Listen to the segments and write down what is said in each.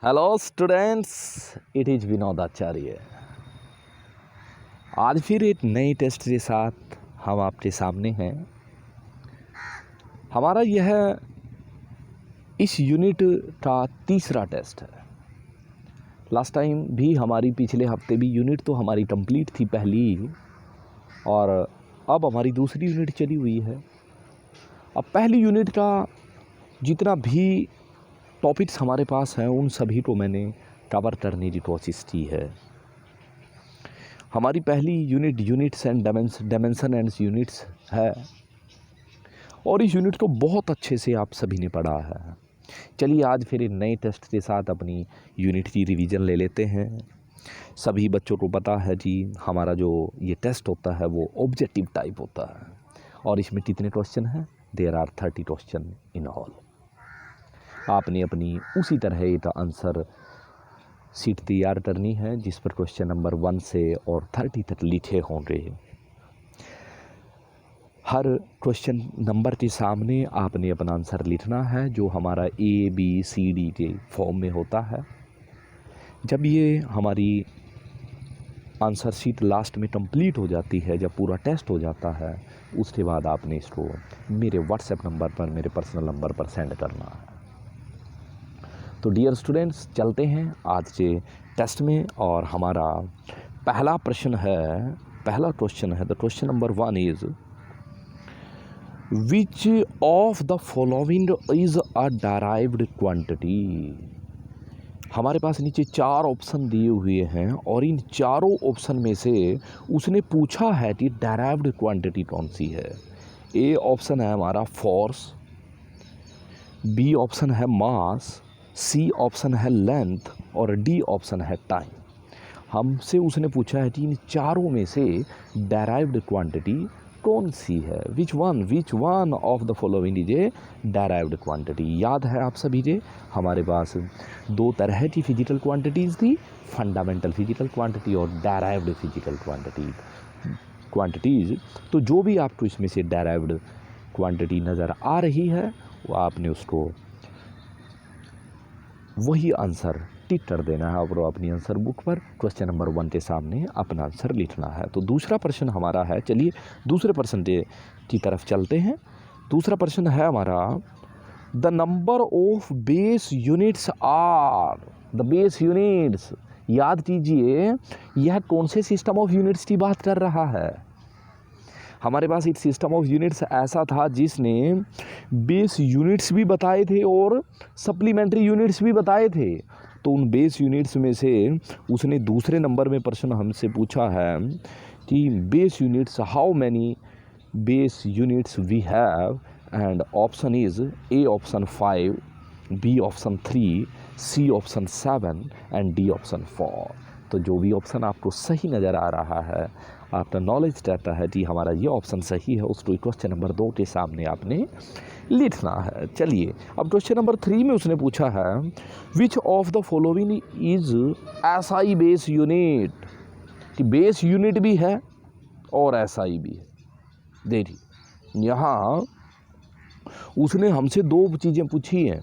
Hello students, it is Vinod Acharya. आज फिर एक नई टेस्ट के साथ हम आपके सामने हैं। हमारा यह इस यूनिट का तीसरा टेस्ट है। लास्ट टाइम भी हमारी पिछले हफ्ते भी यूनिट तो हमारी कंप्लीट थी पहली, और अब हमारी दूसरी यूनिट चली हुई है। अब पहली यूनिट का जितना भी टॉपिक्स हमारे पास हैं उन सभी को मैंने कवर करने की कोशिश की है। हमारी पहली unit units and dimension and units है, और इस यूनिट को बहुत अच्छे से आप सभी ने पढ़ा है। चलिए आज फिर एक नए टेस्ट के साथ अपनी यूनिट की रिवीजन ले लेते हैं। सभी बच्चों को पता है जी, हमारा जो ये टेस्ट होता है वो ऑब्जेक्टिव टाइप होता है, और इसमें कितने क्वेश्चन हैं? There are 30 question in all. आपने अपनी उसी तरह एक आंसर शीट तैयार करनी है जिस पर क्वेश्चन नंबर 1 से और 30 तक लिखे होंगे। हर क्वेश्चन नंबर के सामने आपने अपना आंसर लिखना है, जो हमारा ABCD के फॉर्म में होता है। जब ये हमारी आंसर शीट लास्ट में कंप्लीट हो जाती है, जब पूरा टेस्ट हो जाता है, उसके बाद आपने इसको मेरे व्हाट्सएप नंबर पर, मेरे पर्सनल नंबर पर सेंड करना है। तो डियर स्टूडेंट्स, चलते हैं आज के टेस्ट में। और हमारा पहला क्वेश्चन है the question number 1 is which of the following is a derived quantity. हमारे पास नीचे 4 ऑप्शन दिए हुए हैं, और इन चारों ऑप्शन में से उसने पूछा है कि डिराइव्ड क्वांटिटी कौन सी है। ए ऑप्शन है हमारा फोर्स, बी ऑप्शन है मास, सी ऑप्शन है लेंथ, और डी ऑप्शन है टाइम। हमसे उसने पूछा है कि इन चारों में से डेराइव्ड क्वांटिटी कौन सी है। Which one of the following is a derived quantity. याद है आप सभी के, हमारे पास 2 तरह की फिजिकल क्वांटिटीज़ थी, फंडामेंटल फिजिकल क्वांटिटी और डेराइव्ड फिजिकल क्वांटिटीज़। तो जो भी आपको इसमें से डेराइव्ड क्वांटिटी नज़र आ रही है, वो आपने उसको वही आंसर टिक कर देना है, और अपनी आंसर बुक पर क्वेश्चन नंबर 1 के सामने अपना आंसर लिखना है। तो दूसरा प्रश्न हमारा है, चलिए दूसरे प्रश्न की तरफ चलते हैं। दूसरा प्रश्न है हमारा the number of base units are. The base units, याद कीजिए यह कौन से सिस्टम ऑफ यूनिट्स की बात कर रहा है। हमारे पास एक सिस्टम ऑफ यूनिट्स ऐसा था जिसने बेस यूनिट्स भी बताए थे और सप्लीमेंट्री यूनिट्स भी बताए थे। तो उन बेस यूनिट्स में से उसने दूसरे नंबर में प्रश्न हमसे पूछा है कि base units, how many base units we have, and option is A option 5, B option 3, C option 7 and D option 4। तो जो भी ऑप्शन आपको सही नज़र आ रहा है, आपका नॉलेज कहता है कि हमारा ये ऑप्शन सही है, उसको क्वेश्चन नंबर 2 के सामने आपने लिखना है। चलिए अब क्वेश्चन नंबर 3 में उसने पूछा है विच of the following is SI base unit. कि बेस यूनिट भी है और SI भी है। देखिए यहाँ उसने हमसे 2 चीज़ें पूछी हैं।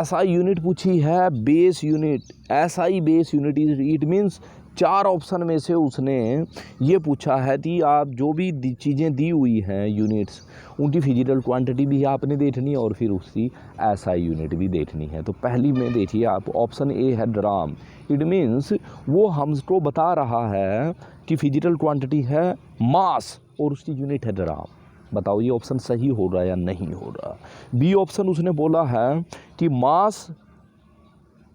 SI यूनिट पूछी है, base unit. SI base unit it means 4 option में से उसने ये पूछा है कि आप जो भी चीज़ें दी हुई हैं यूनिट्स, उनकी फिजिकल क्वांटिटी भी आपने देखनी है और फिर उसकी SI यूनिट भी देखनी है। तो पहली में देखिए आप, ऑप्शन ए है ग्राम। इट मीन्स वो हमको बता रहा है कि फिजिकल क्वांटिटी है मास और उसकी यूनिट है ग्राम। बताओ ये ऑप्शन सही हो रहा है या नहीं हो रहा। बी ऑप्शन उसने बोला है कि मास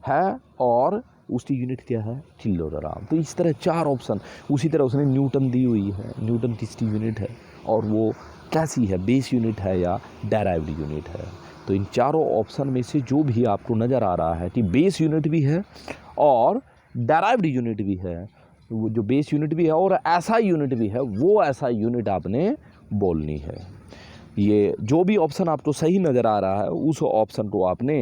है और उसकी यूनिट क्या है, किलोग्राम। तो इस तरह 4 ऑप्शन। उसी तरह उसने न्यूटन दी हुई है, न्यूटन किसकी यूनिट है और वो कैसी है, बेस यूनिट है या डेराइव्ड यूनिट है। तो इन चारों ऑप्शन में से जो भी आपको नज़र आ रहा है कि बेस यूनिट भी है और डेराइव्ड यूनिट भी है, वो जो बेस यूनिट भी है और SI यूनिट भी है, वो SI यूनिट आपने बोलनी है। ये जो भी ऑप्शन आपको सही नज़र आ रहा है उस ऑप्शन को आपने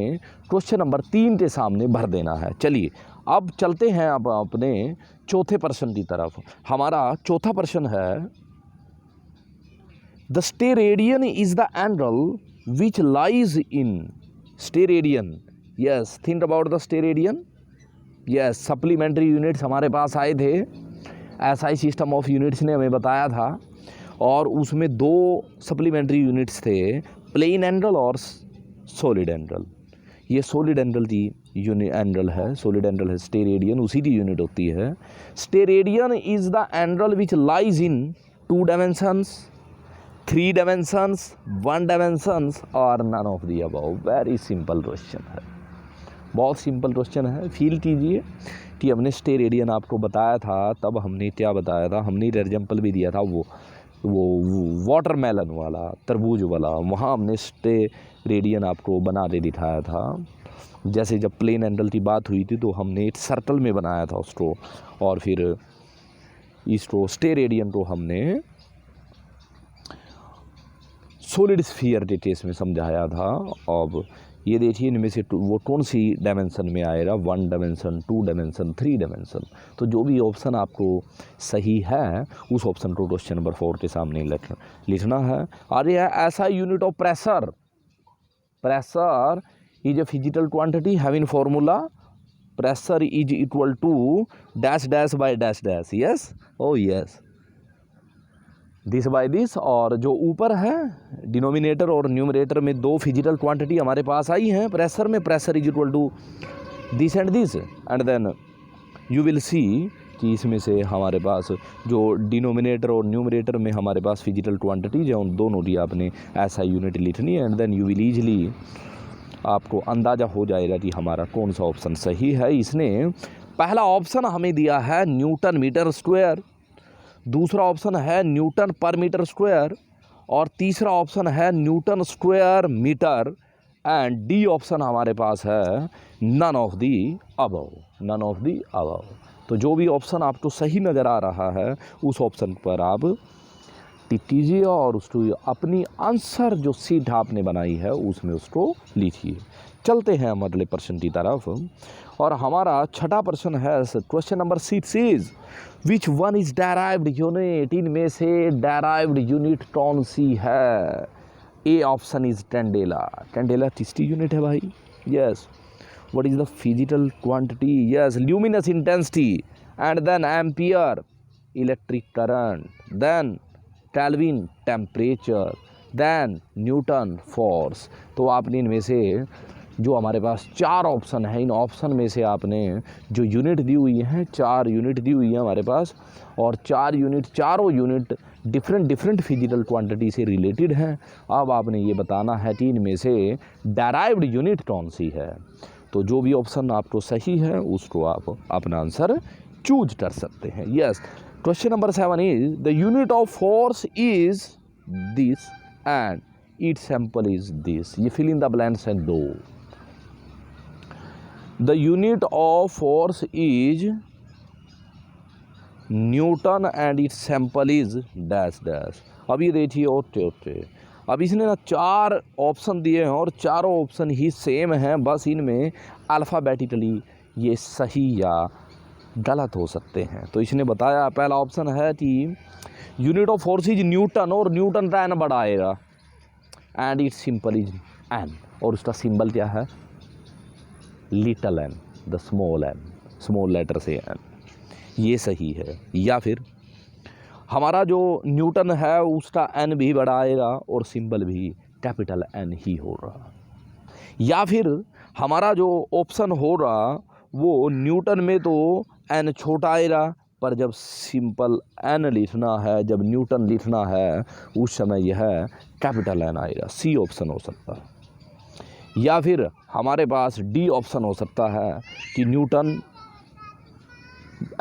क्वेश्चन नंबर 3 के सामने भर देना है। चलिए अब चलते हैं अब अपने चौथे प्रश्न की तरफ। हमारा चौथा प्रश्न है the steradian is the angle which lies in. Steradian yes, think about the steradian. Yes, supplementary units हमारे पास आए थे, एसआई सिस्टम ऑफ यूनिट्स ने हमें बताया था, और उसमें 2 सप्लीमेंट्री यूनिट्स थे, प्लेन एंडल और सॉलिड एंडल। ये सॉलिड एंडल की एंडल है, सॉलिड एंडल है, स्टेरेडियन उसी की यूनिट होती है। Steradian is the angle which lies in 2 dimensions, 3 dimensions, 1 dimensions और none of the above. Very simple question है, बहुत सिंपल क्वेश्चन है। फील कीजिए कि हमने स्टेरेडियन आपको बताया था, तब हमने क्या बताया था, हमने एग्जाम्पल भी दिया था वो वाटरमेलन वाला, तरबूज वाला, वहाँ हमने स्टेरेडियन आपको बना दे दिखाया था। जैसे जब प्लेन एंडल की बात हुई थी तो हमने एक सर्कल में बनाया था उसको, और फिर इसको स्टेरेडियन को हमने सॉलिड स्फीयर के केस में समझाया था। अब ये देखिए इनमें से वो कौन सी डायमेंशन में आएगा, 1 डायमेंशन, 2 डायमेंशन, 3 डायमेंशन। तो जो भी ऑप्शन आपको सही है उस ऑप्शन को क्वेश्चन नंबर 4 के सामने लिखना है। और यह ऐसा unit of pressure, pressure is a physical quantity having formula pressure is equal to dash dash by dash dash. Yes, oh yes, this by this. और जो ऊपर है डिनोमिनेटर और न्यूमरेटर में 2 फिजिकल क्वांटिटी हमारे पास आई हैं प्रेशर में, pressure is equal to this and this, and then you will see कि इसमें से हमारे पास जो डिनोमिनेटर और न्यूमरेटर में हमारे पास फिजिकल क्वांटिटीज है उन दोनों की आपने ऐसा यूनिट लिखनी है, and then you will easily आपको अंदाज़ा हो जाएगा कि हमारा कौन सा ऑप्शन सही है। इसने पहला ऑप्शन हमें दिया है न्यूटन मीटर स्क्वायर, दूसरा ऑप्शन है न्यूटन पर मीटर स्क्वायर, और तीसरा ऑप्शन है newton square metre, and D option हमारे पास है none of the above, none of the above. तो जो भी ऑप्शन आपको सही नज़र आ रहा है उस ऑप्शन पर आप टिक कीजिए और उसको अपनी आंसर जो सीट आपने बनाई है उसमें उसको लिखिए। चलते हैं हम अगले प्रश्न की तरफ, और हमारा छठा प्रश्न है question number 6 is which one is derived unit, इनमें से डेराइव्ड यूनिट कौन सी है। A option is candela, candela किसकी यूनिट है भाई। Yes, what is the physical quantity, yes luminous intensity, and then ampere electric current, then kelvin temperature, then newton force. तो आपने इनमें से जो हमारे पास 4 ऑप्शन है, इन ऑप्शन में से आपने जो यूनिट दी हुई हैं 4 यूनिट दी हुई है हमारे पास, और 4 यूनिट, चारों यूनिट डिफरेंट फिजिकल क्वांटिटी से रिलेटेड हैं। अब आपने ये बताना है कि इनमें से डेराइव्ड यूनिट कौन सी है। तो जो भी ऑप्शन आपको सही है उसको आप अपना आंसर चूज कर सकते हैं। Yes, question number 7 is the unit of force is this and its sample is this. You fill in the blanks and do. The unit of force is Newton and its sample is dash dash. अब ये देखिए ओटे, अब इसने ना 4 option दिए हैं और चारों ऑप्शन ही सेम हैं, बस इनमें अल्फ़ाबेटिकली ये सही या गलत हो सकते हैं। तो इसने बताया पहला ऑप्शन है कि unit of force is newton, और न्यूटन का एन बड़ा आएगा, and its simple is N, और उसका सिंबल क्या है, little N, the small N, small letter से एन, ये सही है। या फिर हमारा जो न्यूटन है उसका एन भी बड़ा आएगा और सिंबल भी कैपिटल एन ही हो रहा। या फिर हमारा जो ऑप्शन हो रहा वो न्यूटन में तो एन छोटा आएगा, पर जब सिंपल एन लिखना है, जब न्यूटन लिखना है उस समय यह कैपिटल एन आएगा। सी ऑप्शन हो सकता है। या फिर हमारे पास डी ऑप्शन हो सकता है कि न्यूटन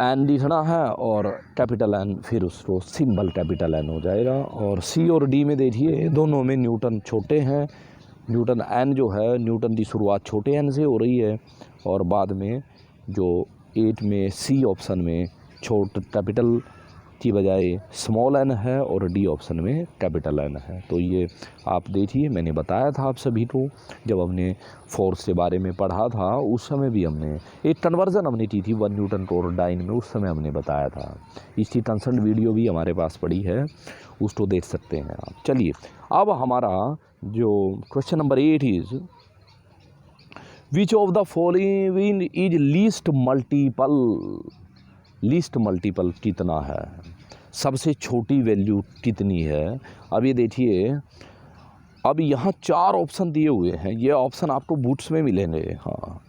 एन लिखना है और कैपिटल एन, फिर उसको सिंबल कैपिटल एन हो जाएगा। और सी और डी में देखिए दोनों में न्यूटन छोटे हैं, न्यूटन एन जो है न्यूटन की शुरुआत छोटे एन से हो रही है, और बाद में जो 8 में सी ऑप्शन में छोटे कैपिटल की बजाय स्मॉल एन है, और डी ऑप्शन में कैपिटल एन है। तो ये आप देखिए, मैंने बताया था आप सभी को जब हमने फोर्स के बारे में पढ़ा था, उस समय भी हमने एक कन्वर्जन हमने की थी 1 न्यूटन को डाइन में, उस समय हमने बताया था। इसकी कंसर्न वीडियो भी हमारे पास पड़ी है, उसको देख सकते हैं आप। चलिए अब हमारा जो question number 8 is which of the following is least multiple कितना है, सबसे छोटी वैल्यू कितनी है। अब ये देखिए, अब यहाँ 4 ऑप्शन दिए हुए हैं, ये ऑप्शन आपको बुक्स में मिलेंगे। हाँ,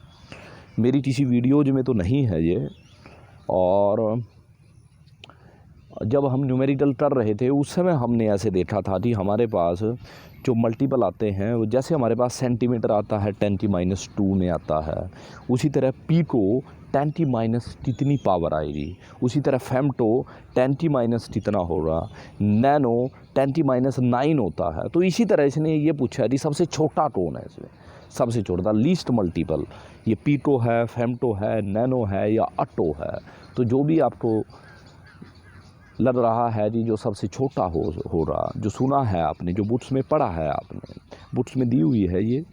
मेरी किसी वीडियोज में तो नहीं है ये। और जब हम न्यूमेरिकल कर रहे थे उस समय हमने ऐसे देखा था कि हमारे पास जो मल्टीपल आते हैं, वो जैसे हमारे पास सेंटीमीटर आता है 10⁻² में आता है, उसी तरह पीको 10⁻ कितनी पावर आएगी, उसी तरह फेम्टो 10⁻ कितना होगा, नैनो 10⁻9 होता है। तो इसी तरह इसने ये पूछा है कि सबसे छोटा कौन है इसमें, सबसे छोटा लीस्ट मल्टीपल, ये पीको है, फेम्टो है, नैनो है या अटो है। तो जो भी आपको लग रहा है कि जो सबसे छोटा हो रहा, जो सुना है आपने, जो बुक्स में पढ़ा है आपने, बुक्स में दी हुई है ये,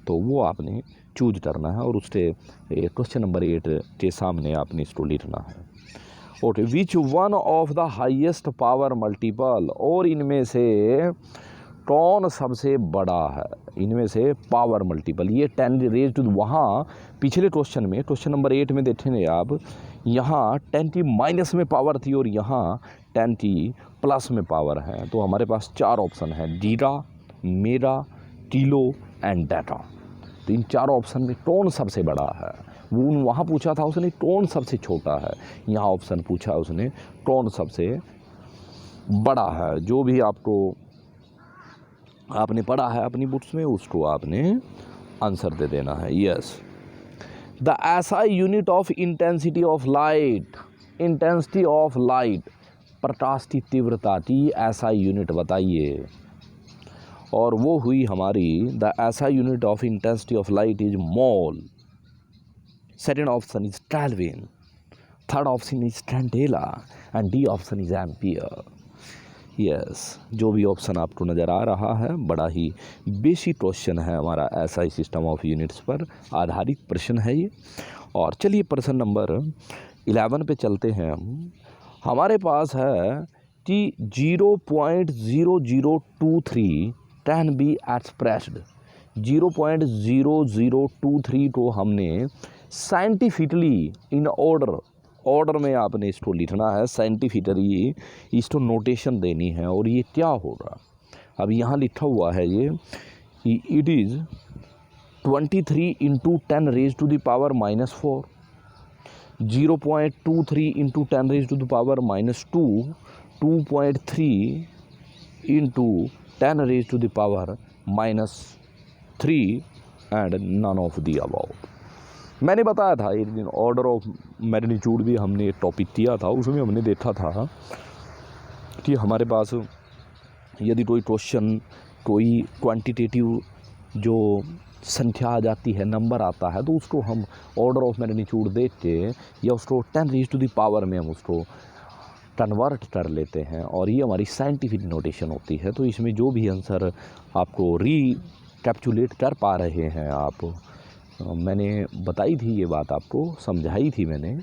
तो वो आपने चूज करना है और उसके क्वेश्चन नंबर 8 के सामने आपने इसको लिखना है। Okay, which one of the highest power multiple, और इनमें से कौन सबसे बड़ा है, इनमें से पावर मल्टीपल। ये 10⁻, वहाँ पिछले क्वेश्चन में, क्वेश्चन नंबर 8 में देखेंगे आप, यहाँ 10⁻- में पावर थी और यहाँ 10⁻+ में पावर है। तो हमारे पास 4 ऑप्शन हैं, जीरा, मेरा, किलो एंड डाटा। तो इन 4 ऑप्शन में कौन सबसे बड़ा है, वो वहाँ पूछा था उसने कौन सबसे छोटा है, यहाँ ऑप्शन पूछा उसने कौन सबसे बड़ा है। जो भी आपने पढ़ा है अपनी बुक्स में, उसको आपने आंसर दे देना है। Yes, the SI unit of intensity of light, intensity of light, प्रकाश की तीव्रता की एसआई यूनिट बताइए। और वो हुई हमारी, the SI unit of intensity of light is mole, second option is kelvin, third option is candela and D option is ampere. Yes, जो भी ऑप्शन आपको नज़र आ रहा है, बड़ा ही बेसिक क्वेश्चन है हमारा, एसआई सिस्टम ऑफ यूनिट्स पर आधारित प्रश्न है ये। और चलिए प्रश्न नंबर 11 पे चलते हैं हम। हमारे पास है कि 0.0023 कैन बी एक्सप्रेस्ड, 0.0023 को हमने साइंटिफिकली इन ऑर्डर में आपने इसको लिखना है, साइंटिफिकली इसको नोटेशन देनी है। और ये क्या होगा, अब यहाँ लिखा हुआ है ये, it is 23 × 10⁻⁴, 0.23 × 10⁻², 2.3 × 10⁻³ and none of the above. मैंने बताया था एक दिन, ऑर्डर ऑफ मैग्नीट्यूड भी हमने टॉपिक किया था, उसमें हमने देखा था कि हमारे पास यदि कोई क्वेश्चन, कोई क्वांटिटेटिव जो संख्या आ जाती है, नंबर आता है, तो उसको हम ऑर्डर ऑफ मैग्नीट्यूड देख के या उसको 10⁻⁴ में हम उसको कन्वर्ट कर लेते हैं, और ये हमारी साइंटिफिक नोटेशन होती है। तो इसमें जो भी आंसर आपको रिकैप्चुलेट कर पा रहे हैं आप, मैंने बताई थी ये बात, आपको समझाई थी मैंने,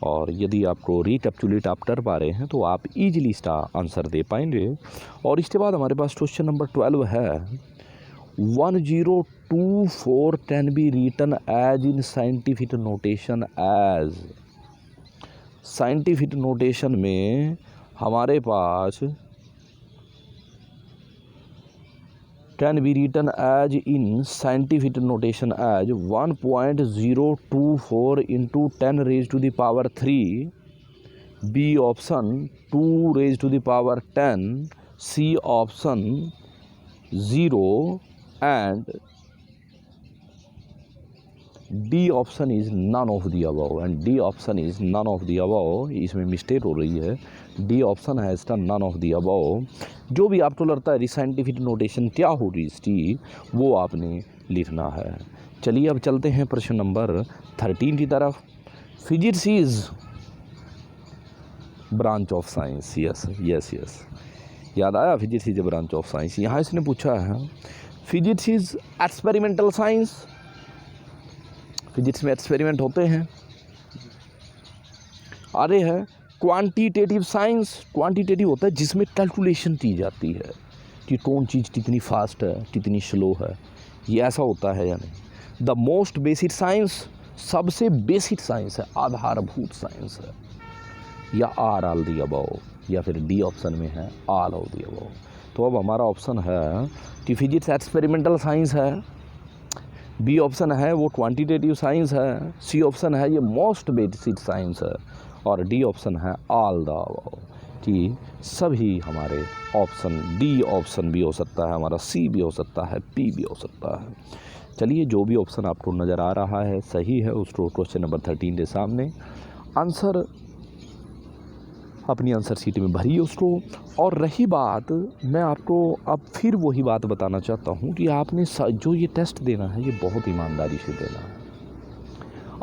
और यदि आपको रिकैप्चुलेट आप कर पा रहे हैं तो आप इजीली इसका आंसर दे पाएंगे। और इसके बाद हमारे पास क्वेश्चन नंबर 12 है, 1024 can be written as in scientific notation as. Scientific notation में हमारे पास can be written as in scientific notation as 1.024 × 10⁻³ B option 2⁻10, C option 0 and D option is none of the above. And D option is none of the above, इसमें mistake हो रही है, D option है इसका none of the above. जो भी आपको लगता है साइंटिफिक नोटेशन क्या होगी इसकी, वो आपने लिखना है। चलिए अब चलते हैं प्रश्न नंबर 13 की तरफ। Physics is branch of science. Yes yes yes, याद आया, physics is a branch of science. यहाँ इसने पूछा है physics is experimental science, physics में एक्सपेरिमेंट होते हैं। आगे है क्वांटिटेटिव साइंस, क्वांटिटेटिव होता है जिसमें कैलकुलेशन की जाती है कि कौन चीज़ कितनी फास्ट है, कितनी स्लो है, ये ऐसा होता है या नहीं। द मोस्ट बेसिक साइंस, सबसे बेसिक साइंस है, आधारभूत साइंस है, या आर ऑल दी अबव, या फिर डी ऑप्शन में है ऑल ऑफ दी अबव। तो अब हमारा ऑप्शन है कि फिजिक्स एक्सपेरिमेंटल साइंस है, बी ऑप्शन है वो क्वांटिटेटिव साइंस है, सी ऑप्शन है ये मोस्ट बेसिक साइंस है, और डी ऑप्शन है ऑल द अबव। कि सभी हमारे ऑप्शन, डी ऑप्शन भी हो सकता है हमारा, सी भी हो सकता है, पी भी हो सकता है। चलिए जो भी ऑप्शन आपको नज़र आ रहा है सही है उसको क्वेश्चन नंबर 13 के सामने आंसर अपनी आंसर शीट में भरिए उसको। और रही बात, मैं आपको अब फिर वही बात बताना चाहता हूँ कि आपने जो ये टेस्ट देना है ये बहुत ईमानदारी से देना है,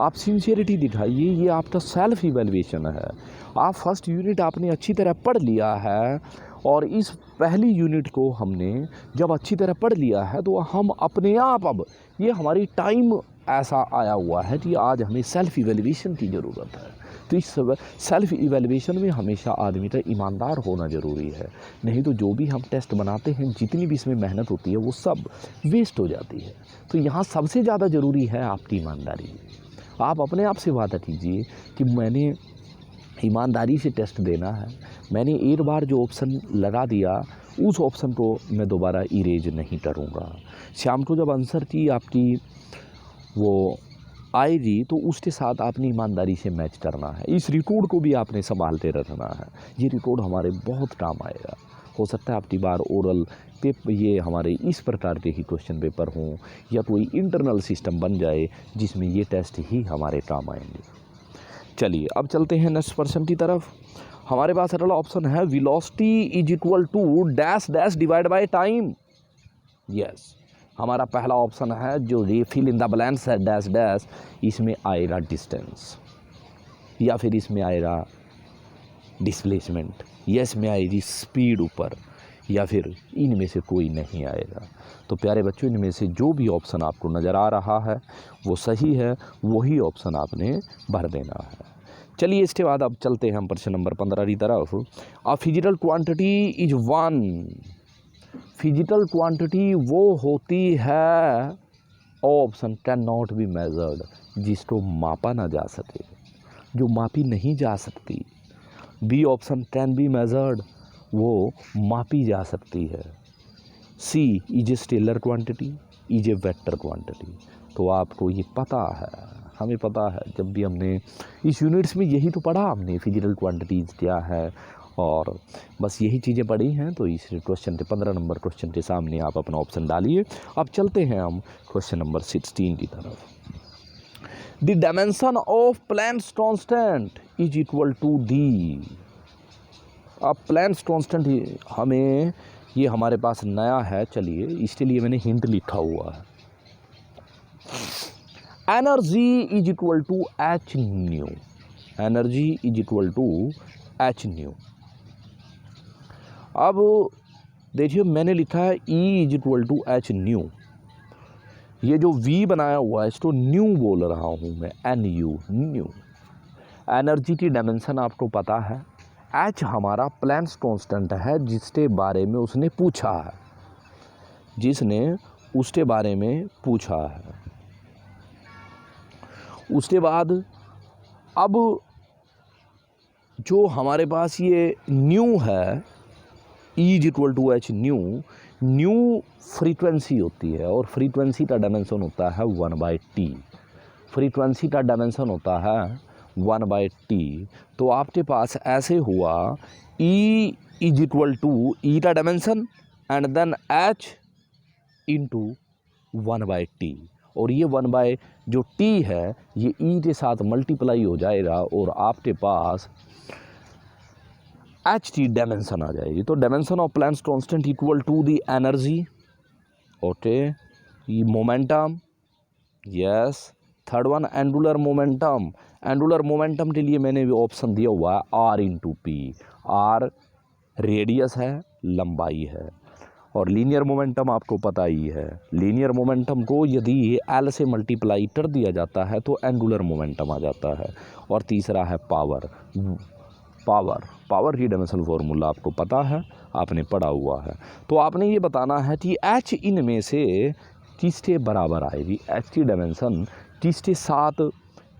आप सिंसियरिटी दिखाइए, ये आपका सेल्फ इवैल्यूएशन है। आप फर्स्ट यूनिट आपने अच्छी तरह पढ़ लिया है, और इस पहली यूनिट को हमने जब अच्छी तरह पढ़ लिया है तो हम अपने आप, अब ये हमारी टाइम ऐसा आया हुआ है कि आज हमें सेल्फ इवैल्यूएशन की ज़रूरत है। तो इस सेल्फ इवैल्यूएशन में हमेशा आदमी का ईमानदार होना ज़रूरी है, नहीं तो जो भी हम टेस्ट बनाते हैं, जितनी भी इसमें मेहनत होती है वो सब वेस्ट हो जाती है। तो यहाँ सबसे ज़्यादा ज़रूरी है आपकी ईमानदारी। आप अपने आप से वादा कीजिए कि मैंने ईमानदारी से टेस्ट देना है, मैंने एक बार जो ऑप्शन लगा दिया उस ऑप्शन को मैं दोबारा इरेज नहीं करूँगा। शाम को जब आंसर की आपकी वो आएगी तो उसके साथ आपने ईमानदारी से मैच करना है। इस रिकॉर्ड को भी आपने संभालते रखना है, ये रिकॉर्ड हमारे बहुत काम आएगा। हो सकता है आपकी बार ओरल पेपर ये हमारे इस प्रकार के ही क्वेश्चन पेपर हों, या कोई इंटरनल सिस्टम बन जाए जिसमें ये टेस्ट ही हमारे काम आएंगे। चलिए अब चलते हैं नेक्स्ट क्वेश्चन की तरफ। हमारे पास अगला ऑप्शन है velocity is equal to dash dash divide by time. Yes, हमारा पहला ऑप्शन है जो फिल इन द ब्लैंक्स है डैश डैश, इसमें आएगा डिस्टेंस, या फिर इसमें आएगा डिस्प्लेसमेंट, या इसमें आएगी स्पीड ऊपर, या फिर इनमें से कोई नहीं आएगा। तो प्यारे बच्चों, इनमें से जो भी ऑप्शन आपको नज़र आ रहा है वो सही है, वही ऑप्शन आपने भर देना है। चलिए इसके बाद अब चलते हैं हम प्रश्न नंबर 15 की तरफ। A physical quantity is one. Physical quantity वो होती है, option can not be measured, जिसको मापा ना जा सके, जो मापी नहीं जा सकती। B option can be measured, वो मापी जा सकती है। C is a scalar quantity, is a vector quantity. तो आपको ये पता है, हमें पता है, जब भी हमने इस यूनिट्स में यही तो पढ़ा हमने, फिजिकल क्वांटिटीज़ क्या है, और बस यही चीज़ें पढ़ी हैं। तो इस क्वेश्चन के 15 नंबर क्वेश्चन के सामने आप अपना ऑप्शन डालिए। अब चलते हैं हम क्वेश्चन नंबर 16 की तरफ। The dimension of Planck's constant is equal to D. अब प्लैंक्स कांस्टेंट हमें ये हमारे पास नया है, चलिए इसके लिए मैंने हिंट लिखा हुआ है। Energy is equal to H nu, energy is equal to H nu. अब देखिए मैंने लिखा है E is equal to H nu, ये जो वी बनाया हुआ है इसको न्यू बोल रहा हूँ मैं, एन यू, न्यू। एनर्जी की डायमेंशन आपको पता है, एच हमारा प्लैंक्स कांस्टेंट है जिसके बारे में उसने पूछा है, जिसने उसके बारे में पूछा है। उसके बाद अब जो हमारे पास ये न्यू है, E is equal to H nu, nu frequency होती है, और फ्रीक्वेंसी का डायमेंशन होता है 1/t। फ्रीक्वेंसी का डायमेंशन होता है 1/t। तो आपके पास ऐसे हुआ E is equal to E का dimension and then H into 1/t, और ये 1 जो t है ये E के साथ मल्टीप्लाई हो जाएगा और आपके पास एच की डायमेंशन आ जाएगी। तो dimension of Planck's constant equal to the energy, okay, ये momentum, yes. Third one angular momentum, angular momentum के लिए मैंने भी ऑप्शन दिया हुआ है r into p. R radius है, लंबाई है, और लीनियर मोमेंटम आपको पता ही है, लीनियर मोमेंटम को यदि एल से मल्टीप्लाई कर दिया जाता है तो एंगुलर मोमेंटम आ जाता है। और तीसरा है पावर, पावर की डायमेंशनल फार्मूला आपको पता है, आपने पढ़ा हुआ है। तो आपने ये बताना है कि एच इनमें से किसके बराबर आएगी। एच की डायमेंशन किसके साथ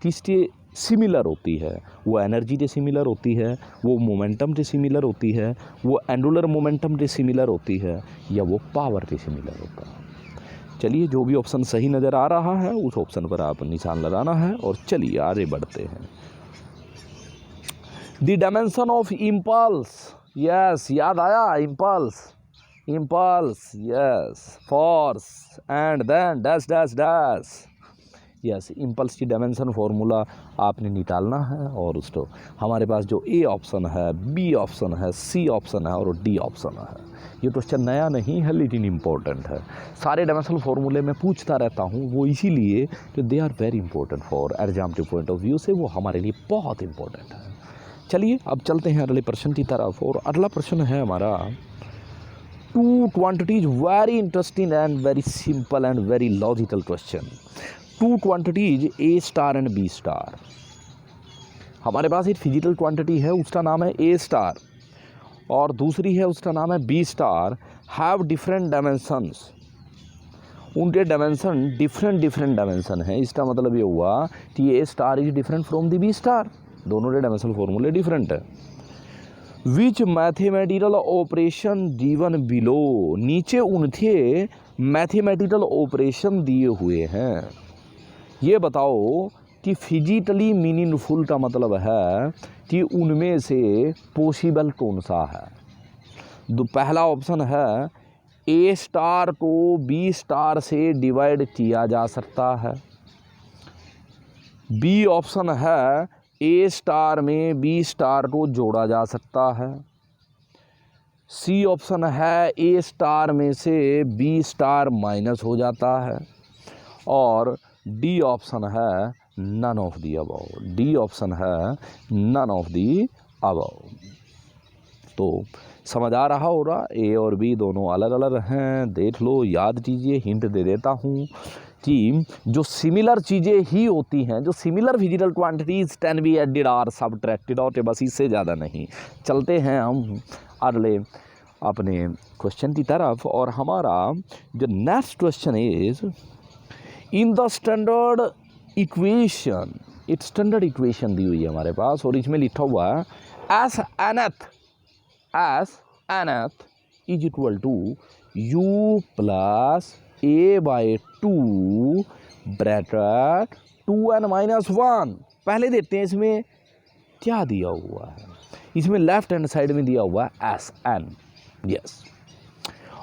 किसके सिमिलर होती है, वो एनर्जी के सिमिलर होती है, वो मोमेंटम के सिमिलर होती है, वो एंगुलर मोमेंटम के सिमिलर होती है, या वो पावर के सिमिलर होता है। चलिए, जो भी ऑप्शन सही नज़र आ रहा है उस ऑप्शन पर आप निशान लगाना है और चलिए आगे बढ़ते हैं। The dimension of impulse, yes याद आया, impulse yes, force and then dash dash dash, yes impulse की डायमेंशन फॉर्मूला आपने निकालना है और उसको हमारे पास जो ए ऑप्शन है, बी ऑप्शन है, सी ऑप्शन है और डी ऑप्शन है। ये क्वेश्चन नया नहीं है लेकिन इम्पोर्टेंट है। सारे डायमेंशनल फॉर्मूले में पूछता रहता हूँ, वो इसीलिए कि they are very important for exam के पॉइंट ऑफ व्यू से, वो हमारे लिए बहुत इंपॉर्टेंट है। चलिए अब चलते हैं अगले प्रश्न की तरफ और अगला प्रश्न है हमारा two quantities, very interesting and very simple and very logical question. Two quantities A star and B star. हमारे पास एक फिजिकल क्वांटिटी है, उसका नाम है ए स्टार, और दूसरी है उसका नाम है B star, have different dimensions. उनके डायमेंशन डिफरेंट डायमेंशन है। इसका मतलब ये हुआ कि A star is different from the B star, दोनों के डायमेंशनल फॉर्मूले डिफरेंट है। Which mathematical operation given below, नीचे उनके मैथमेटिकल ऑपरेशन दिए हुए हैं, ये बताओ कि फिजिकली मीनिंगफुल का मतलब है कि उनमें से पॉसिबल कौन सा है। पहला ऑप्शन है ए स्टार को बी स्टार से डिवाइड किया जा सकता है। बी ऑप्शन है ए स्टार में बी स्टार को जोड़ा जा सकता है। सी ऑप्शन है ए स्टार में से बी स्टार माइनस हो जाता है। और डी ऑप्शन है none of the above. D option है नन ऑफ दी अबव। तो समझ आ रहा होगा, ए और बी दोनों अलग अलग हैं, देख लो, याद कीजिए। हिंट दे देता हूँ कि जो सिमिलर चीज़ें ही होती हैं, जो similar physical quantities can be added or subtracted out, बस इससे ज़्यादा नहीं। चलते हैं हम अगले अपने क्वेश्चन की तरफ और हमारा जो next question is in the standard equation. एक स्टैंडर्ड इक्वेशन दी हुई है हमारे पास और इसमें लिखा हुआ है S nth is equal to u plus a by 2 bracket 2n minus 1। पहले देखते हैं इसमें क्या दिया हुआ है। इसमें लेफ्ट हैंड साइड में दिया हुआ है एस एन, यस,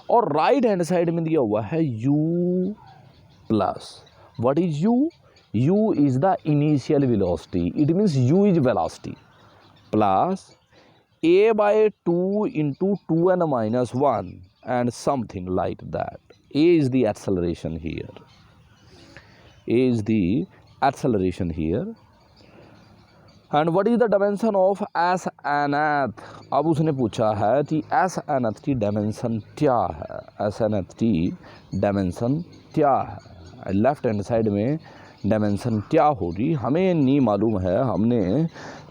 और राइट हैंड साइड में दिया हुआ है u plus, what is u? u is the initial velocity, it means u is velocity, plus a by 2 into 2n minus 1 and something like that. A is the acceleration here. A is the acceleration here. And what is the dimension of s nth? अब उसने पूछा है कि s nth की dimension क्या है, s nth की dimension क्या है। लेफ्ट हैंड साइड में डायमेंशन क्या होगी हमें नहीं मालूम है। हमने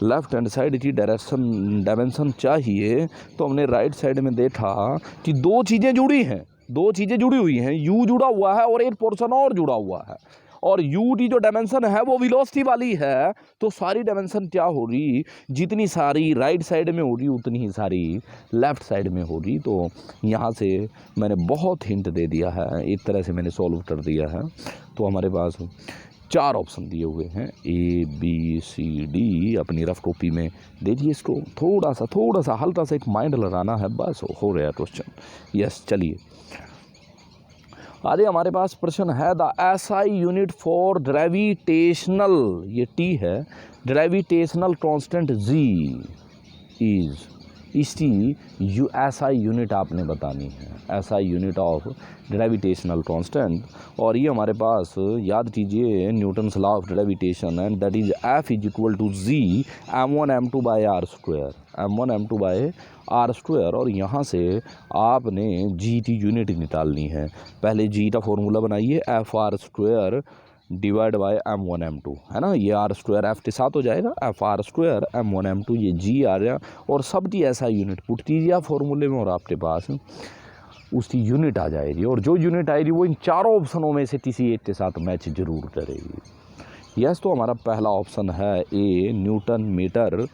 लेफ्ट हैंड साइड की डायमेंशन चाहिए तो हमने राइट साइड में देखा कि दो चीज़ें जुड़ी हुई हैं, u जुड़ा हुआ है और एक पोर्शन और जुड़ा हुआ है, और u की जो डायमेंशन है वो वेलोसिटी वाली है। तो सारी डायमेंशन क्या होगी, जितनी सारी राइट साइड में होगी उतनी ही सारी लेफ़्ट साइड में होगी। तो यहाँ से मैंने बहुत हिंट दे दिया है, एक तरह से मैंने सॉल्व कर दिया है। तो हमारे पास 4 ऑप्शन दिए हुए हैं, ए बी सी डी। अपनी रफ कॉपी में देखिए, इसको थोड़ा सा हल्का सा एक माइंड लगाना है, बस हो गया क्वेश्चन। यस, चलिए आगे हमारे पास प्रश्न है the SI unit for gravitational, ये टी है, ग्रेविटेशनल कांस्टेंट जी इज, इसकी एसआई यूनिट आपने बतानी है, SI unit of gravitational constant. और ये हमारे पास याद कीजिए Newton's law of gravitation, and that is F is equal to G m1 m2 by R square, m1 m2 by R square. और यहाँ से आपने जी की यूनिट निकालनी है। पहले जी का फॉर्मूला बनाइए, F R square divide by m1 m2, है ना। ये आर स्क्वायर एफ के साथ हो जाएगा, F R square m1 m2, ये जी आ गया। और सब की ऐसा यूनिट पुट कीजिए आप फॉर्मूले में और आपके पास उसकी यूनिट आ जाएगी, और जो यूनिट आएगी वो इन चारों ऑप्शनों में से किसी एक के साथ मैच जरूर करेगी। यस, तो हमारा पहला ऑप्शन है A, newton metre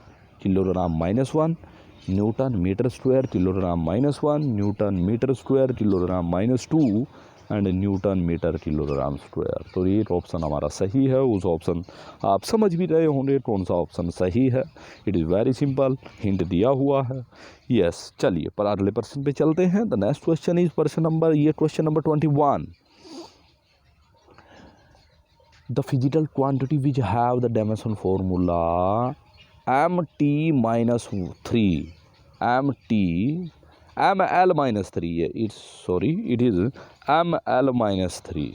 kilogram -1, newton metre square kilogram -1, newton metre square kilogram -2 and newton metre kilogram square. तो ये ऑप्शन हमारा सही है। उस ऑप्शन आप समझ भी रहे होंगे कौन सा ऑप्शन सही है। It is very simple, hint दिया हुआ है। यस, चलिए पर अगले प्रश्न पे चलते हैं। The next question is question number 21। The physical quantity which have the dimension formula MT-3 ML-3 है, इट इज़ ML-3।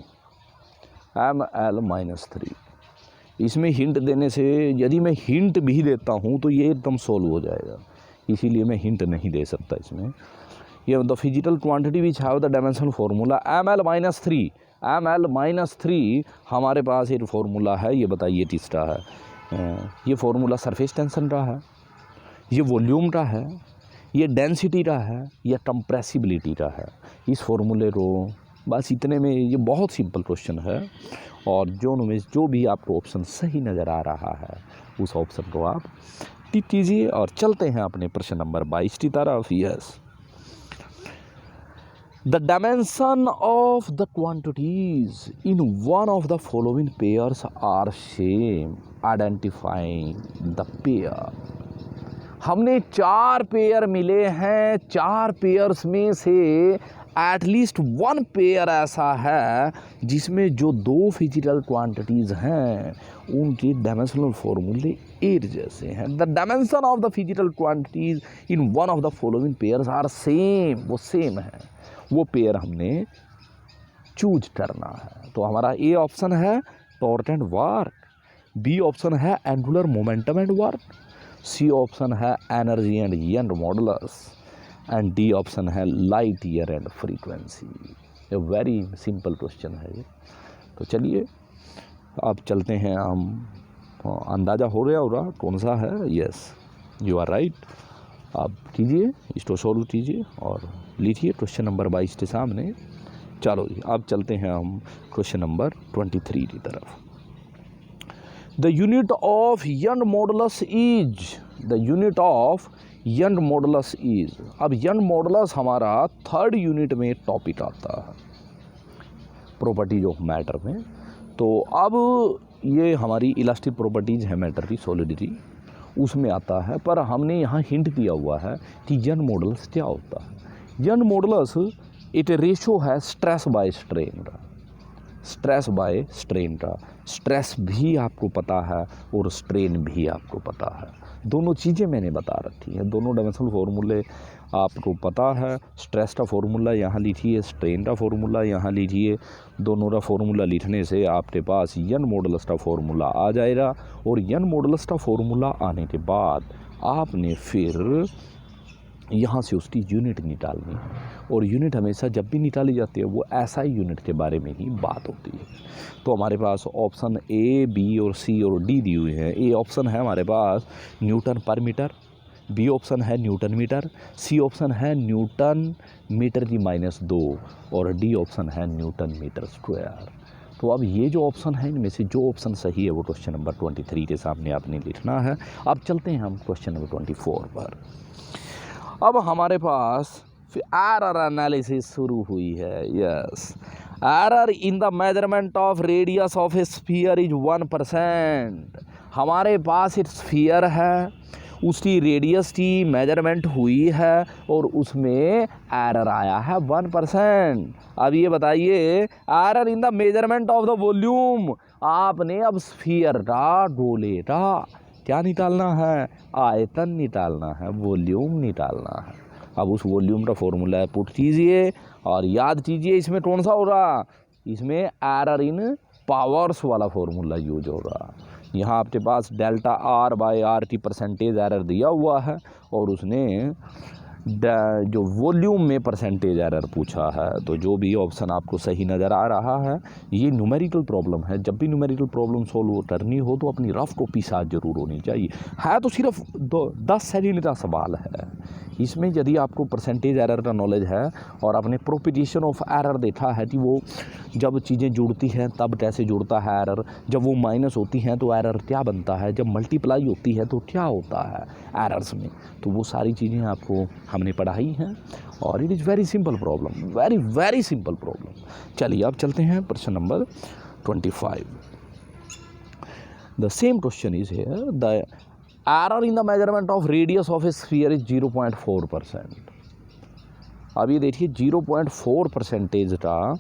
इसमें हिंट देने से, यदि मैं हिंट भी देता हूँ तो ये एकदम सॉल्व हो जाएगा, इसीलिए मैं हिंट नहीं दे सकता इसमें। ये the physical quantity which have the dimension formula ML-3 हमारे पास एक फार्मूला है। ये बताइए तीसरा है, ये फार्मूला सरफेस टेंशन रहा है, ये वॉल्यूम रहा है, ये डेंसिटी रहा है, या कंप्रेसिबिलिटी रहा है। इस फॉर्मूले को बस इतने में, ये बहुत सिंपल क्वेश्चन है, और जो भी आपको ऑप्शन सही नज़र आ रहा है उस ऑप्शन को आप टिक कीजिए। और चलते हैं अपने प्रश्न नंबर 22 की तरफ। Yes, the dimension of the quantities in one of the following pairs are same, identifying the pair. हमने 4 पेयर मिले हैं, 4 पेयर्स में से एटलीस्ट 1 पेयर ऐसा है जिसमें जो 2 फिजिकल क्वांटिटीज़ हैं उनके डायमेंशनल फॉर्मूले एक जैसे हैं। The dimension of the physical quantities in one of the following pairs are same, वो सेम है, वो पेयर हमने चूज करना है। तो हमारा ए ऑप्शन है torque and work, B option है angular momentum and work, C option है energy and Young modulus, and D option है लाइट ईयर एंड फ्रीक्वेंसी। ये वेरी सिंपल क्वेश्चन है ये। तो चलिए अब चलते हैं हम, अंदाज़ा हो रहा होगा कौन सा है। Yes, you are right. आप कीजिए, इसको सॉल्व कीजिए और लिखिए क्वेश्चन नंबर 22 के सामने। चलो जी, अब चलते हैं हम क्वेश्चन नंबर 23 की तरफ। The unit of young modulus is, अब यंग मॉडुलस हमारा 3rd यूनिट में टॉपिक आता है प्रॉपर्टीज ऑफ मैटर में। तो अब ये हमारी इलास्टिक प्रॉपर्टीज है मैटर की, सॉलिडिटी, उसमें आता है। पर हमने यहाँ हिंट दिया हुआ है कि यंग मॉडुलस क्या होता है। यंग मॉडुलस एक रेशो है स्ट्रेस बाय स्ट्रेन का, स्ट्रेस भी आपको पता है और स्ट्रेन भी आपको पता है, दोनों चीज़ें मैंने बता रखी हैं। दोनों डायमेंशनल फॉर्मूले आपको पता है। स्ट्रेस का फॉर्मूला यहाँ लिखिए, स्ट्रेन का फॉर्मूला यहाँ लीजिए। दोनों का फॉर्मूला लिखने से आपके पास यंग मॉडुलस का फॉर्मूला आ जाएगा, और यंग मॉडुलस का फॉर्मूला आने के बाद आपने फिर यहाँ से उसकी यूनिट निकालनी है, और यूनिट हमेशा जब भी निकाली जाती है वो ऐसा यूनिट के बारे में ही बात होती है। तो हमारे पास ऑप्शन ए, बी और सी और डी दी हुई है। ए ऑप्शन है हमारे पास न्यूटन पर मीटर, बी ऑप्शन है न्यूटन मीटर, सी ऑप्शन है न्यूटन मीटर की -2 और डी ऑप्शन है न्यूटन मीटर स्क्वायर। तो अब ये जो ऑप्शन है इनमें से जो ऑप्शन सही है वो क्वेश्चन नंबर 23 के सामने आपने लिखना है। अब चलते हैं हम क्वेश्चन नंबर 24 पर। अब हमारे पास एरर एनालिसिस शुरू हुई है। Yes, error in the measurement of radius of A sphere is 1%। हमारे पास एक स्फीयर है, उसकी रेडियस की मेजरमेंट हुई है और उसमें एरर आया है 1%। अब ये बताइए, error in the measurement of the volume, आपने अब स्फीयर का, गोले का क्या निकालना है, आयतन निकालना है, वॉल्यूम निकालना है। अब उस वॉल्यूम का फॉर्मूला पुट कीजिए और याद कीजिए इसमें कौन सा होगा, इसमें एरर इन पावर्स वाला फॉर्मूला यूज होगा। यहाँ आपके पास डेल्टा R/R की परसेंटेज एरर दिया हुआ है और उसने जो वॉल्यूम में परसेंटेज एरर पूछा है, तो जो भी ऑप्शन आपको सही नज़र आ रहा है ये न्यूमेरिकल प्रॉब्लम है। जब भी न्यूमेरिकल प्रॉब्लम सोल्व करनी हो तो अपनी रफ कॉपी साथ ज़रूर होनी चाहिए। है तो सिर्फ 10 सेकंड का सवाल है। इसमें यदि आपको परसेंटेज एरर का नॉलेज है और आपने प्रोपोजिशन ऑफ एरर देखा है कि वो जब चीज़ें जुड़ती हैं तब कैसे जुड़ता है एरर, जब वो माइनस होती हैं तो एरर क्या बनता है, जब मल्टीप्लाई होती है तो क्या होता है एरर्स में, तो वो सारी चीज़ें आपको हमने पढ़ाई हैं। और it is very simple problem, very very simple problem. चलिए अब चलते हैं प्रश्न number 25। The same question is here, the error in the measurement of radius of A sphere is 0.4%। अब ये देखिए 0.4% का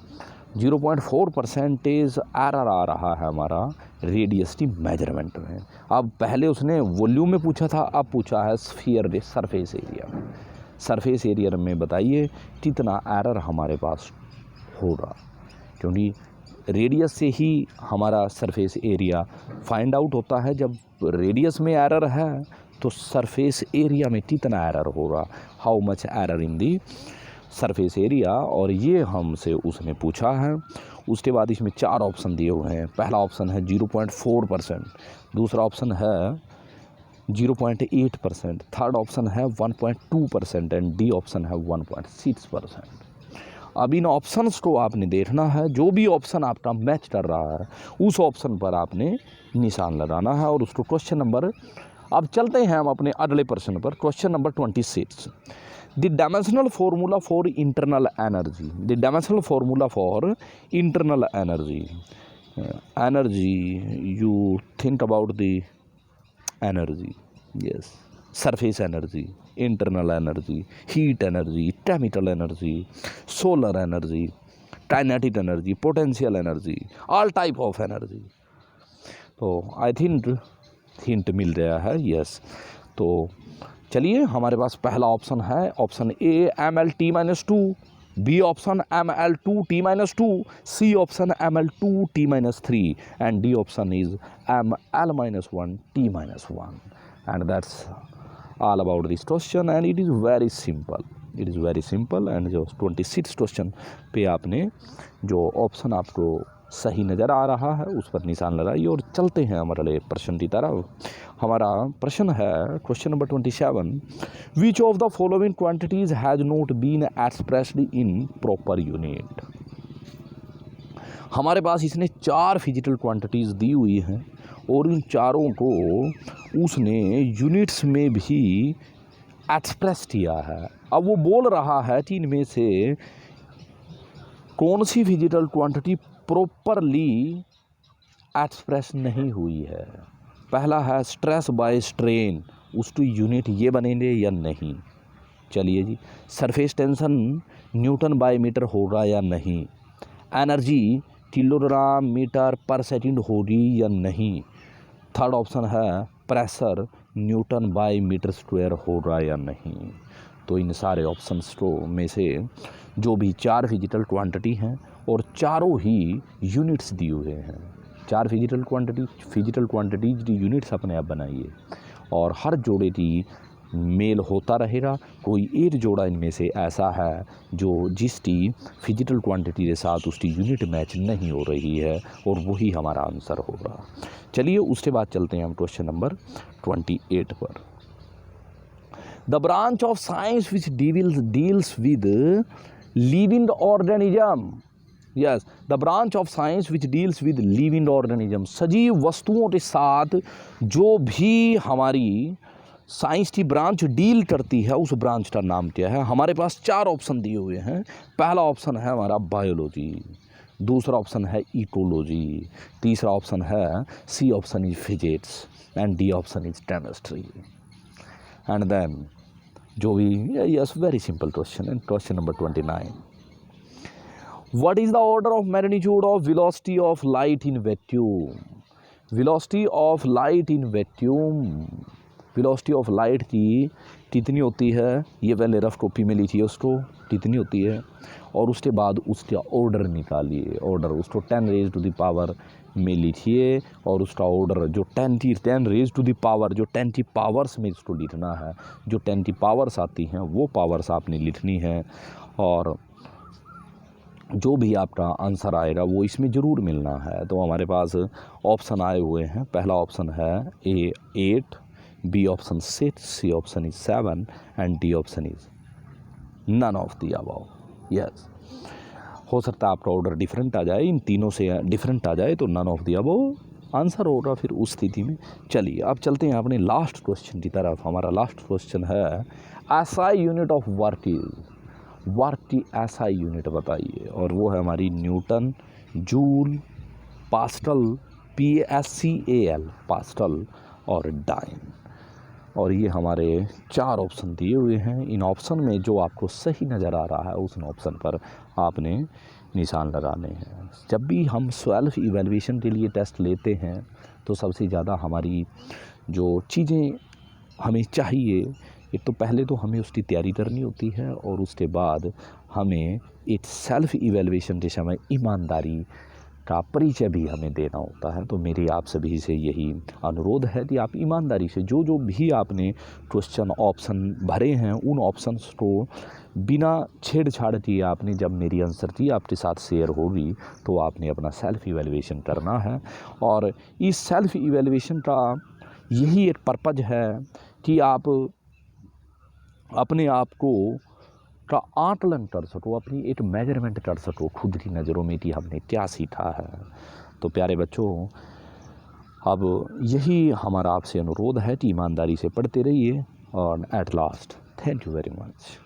0.4% एरर आ रहा है हमारा रेडियस की मेजरमेंट में। अब पहले उसने वॉल्यूम में पूछा था, अब पूछा है स्फीयर सरफेस एरिया में। सरफेस एरिया में बताइए कितना एरर हमारे पास होगा, क्योंकि रेडियस से ही हमारा सरफेस एरिया फाइंड आउट होता है। जब रेडियस में एरर है तो सरफेस एरिया में कितना एरर होगा, how much error in the surface area, और ये हमसे उसने पूछा है। उसके बाद इसमें 4 ऑप्शन दिए हुए हैं। पहला ऑप्शन है 0.4%, दूसरा ऑप्शन है 0.8%, थर्ड ऑप्शन है 1.2% एंड डी ऑप्शन है 1.6%। अब इन ऑप्शंस को आपने देखना है, जो भी ऑप्शन आपका मैच कर रहा है उस ऑप्शन पर आपने निशान लगाना है और उसको क्वेश्चन नंबर। अब चलते हैं हम अपने अगले प्रश्न पर, question number 26। The dimensional formula for internal energy, the dimensional formula for internal energy, energy you think about the energy, yes, surface energy, internal energy, heat energy, chemical energy, solar energy, kinetic energy, potential energy, all type of energy। तो I think hint मिल गया है, yes. तो चलिए हमारे पास पहला option है option A ML_T-2, B option ML2T-2, C option ML2T-3 and D option is ML-1T-1। And that's all about this question and it is very simple, it is very simple। and जो 26 question पे आपने जो option आपको सही नज़र आ रहा है उस पर निशान लगाइए और चलते हैं हमारे प्रश्न की तरफ। हमारा प्रश्न है question number 27, which of the following quantities has not been expressed in proper unit. हमारे पास इसने 4 फिजिकल क्वांटिटीज़ दी हुई हैं और इन चारों को उसने यूनिट्स में भी एक्सप्रेस किया है। अब वो बोल रहा है कि इनमें से कौन सी फिजिकल क्वांटिटी प्रॉपरली एक्सप्रेस नहीं हुई है। पहला है स्ट्रेस बाय स्ट्रेन, उसकी यूनिट ये बनेंगे या नहीं। चलिए जी, surface tension newton by metre होगा या नहीं, energy kilogram metre per second होगी या नहीं, थर्ड ऑप्शन है pressure newton by metre square होगा या नहीं। तो इन सारे ऑप्शंस को में से जो भी 4 फिजिकल क्वांटिटी हैं और चारों ही यूनिट्स दिए हुए हैं, 4 फिजिकल क्वांटिटीज की यूनिट्स अपने आप बनाइए और हर जोड़े की मेल होता रहेगा। कोई एक जोड़ा इनमें से ऐसा है जो जिसकी फिजिकल क्वांटिटी के साथ उसकी यूनिट मैच नहीं हो रही है और वही हमारा आंसर होगा। चलिए उसके बाद चलते हैं हम क्वेश्चन नंबर 28 पर। The branch of science which deals with living organism, yes, the branch of science which deals with living organism, सजीव वस्तुओं के साथ जो भी हमारी साइंस की ब्रांच डील करती है उस ब्रांच का नाम क्या है। हमारे पास 4 ऑप्शन दिए हुए हैं। पहला ऑप्शन है हमारा बायोलॉजी, दूसरा ऑप्शन है इकोलॉजी, तीसरा ऑप्शन है C option is physics and D option is chemistry. And then जो भी, yes, very simple question. And question number 29, what is the order of magnitude of velocity of light in vacuum. Velocity of light in vacuum, velocity of light की कितनी होती है, ये पहले rough copy में लिखिए उसको कितनी होती है और उसके बाद उसका ऑर्डर निकालिए। ऑर्डर उसको 10⁻⁴ में लिखिए और उसका ऑर्डर जो 10 रेज टू द पावर, जो 10 की पावर्स में इसको लिखना है, जो 10 की पावर्स आती हैं वो पावर्स आपने लिखनी है। और जो भी आपका आंसर आएगा वो इसमें ज़रूर मिलना है। तो हमारे पास ऑप्शन आए हुए हैं। पहला ऑप्शन है A 8, B option 6, C option is 7 and D option is none of the above. Yes, हो सकता है आपका ऑर्डर डिफरेंट आ जाए, इन तीनों से डिफरेंट आ जाए तो none of the above answer होगा फिर उस स्थिति में। चलिए अब चलते हैं अपने लास्ट क्वेश्चन की तरफ। हमारा लास्ट क्वेश्चन है SI unit of work is, work की एसआई यूनिट बताइए। और वो है हमारी Newton, joule, pascal, PSCAL pascal और डाइन। और ये हमारे 4 ऑप्शन दिए हुए हैं। इन ऑप्शन में जो आपको सही नज़र आ रहा है उस ऑप्शन पर आपने निशान लगाने हैं। जब भी हम सेल्फ इवैल्यूएशन के लिए टेस्ट लेते हैं तो सबसे ज़्यादा हमारी जो चीज़ें हमें चाहिए, एक तो पहले तो हमें उसकी तैयारी करनी होती है और उसके बाद हमें एक सेल्फ इवैल्यूएशन के समय ईमानदारी का परिचय भी हमें देना होता है। तो मेरी आप सभी से यही अनुरोध है कि आप ईमानदारी से जो जो भी आपने क्वेश्चन ऑप्शन भरे हैं उन ऑप्शंस को बिना छेड़छाड़ किए आपने जब मेरी आंसर की आपके साथ शेयर होगी तो आपने अपना सेल्फ इवैल्यूएशन करना है। और इस सेल्फ इवैल्यूएशन का यही एक पर्पज़ है कि आप अपने आप को का आकलन कर सको, अपनी एक मेजरमेंट कर सको खुद की नज़रों में कि हमने क्या सीखा है। तो प्यारे बच्चों, अब यही हमारा आपसे अनुरोध है कि ईमानदारी से पढ़ते रहिए। और at last thank you very much.